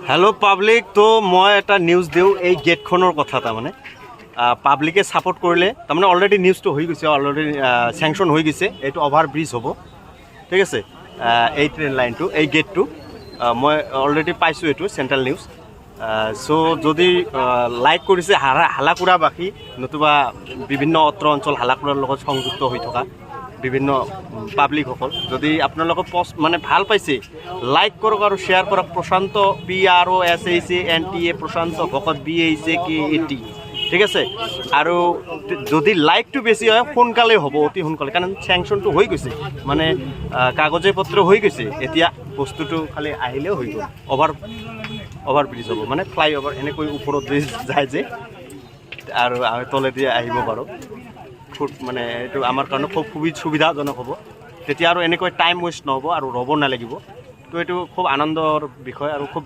hello public तो मैं এটা নিউজ দিও এই গেটখনৰ কথা তাৰমানে পাব্লিকে সাপোৰ্ট কৰিলে তাৰমানে অলৰেডি নিউজটো হৈ গৈছে অলৰেডি স্যাংশন হৈ গৈছে এইটো ওভাৰ ব্ৰিজ হ'ব ঠিক আছে এই ট্ৰেইন লাইনটো এই গেটটো মই অলৰেডি পাইছো এইটো সেন্ট্ৰাল নিউজ সো যদি লাইক কৰিছে হালাকুৰাবাসী নতুবা বিভিন্ন অত্ৰ অঞ্চল হালাকুৰাৰ লগত সংযুক্ত হৈ থকা বিভিন্ন পাব্লিক সকল যদি আপোনালোকে পোস্ট মানে ভাল পাইছে লাইক কৰক আৰু শেয়াৰ কৰক প্ৰশান্ত PROSHANTA প্ৰশান্ত ভকত BHAKAT ঠিক আছে আৰু যদি লাইকটো বেছি হয় সোনকালে হ'ব অতি সোনকালে কাৰণ স্যাংশনটো হৈ গৈছে মানে কাগজে পত্ৰ হৈ গৈছে এতিয়া বস্তুটো খালি আহিলেও হৈ গ'ল অভাৰ ব্ৰিজ হ'ব মানে ফ্লাইঅভাৰ এনেকৈ ওপৰত ব্ৰিজ যায় যে আৰু আমি তলেদি আহিব পাৰোঁ খুব মানে এইটো আমাৰ কাৰণে খুব সুবিধাজনক হ'ব তেতিয়া আৰু এনেকৈ টাইম ৱেষ্ট নহ'ব আৰু ৰ'ব নালাগিব তো এইটো খুব আনন্দৰ বিষয় আৰু খুব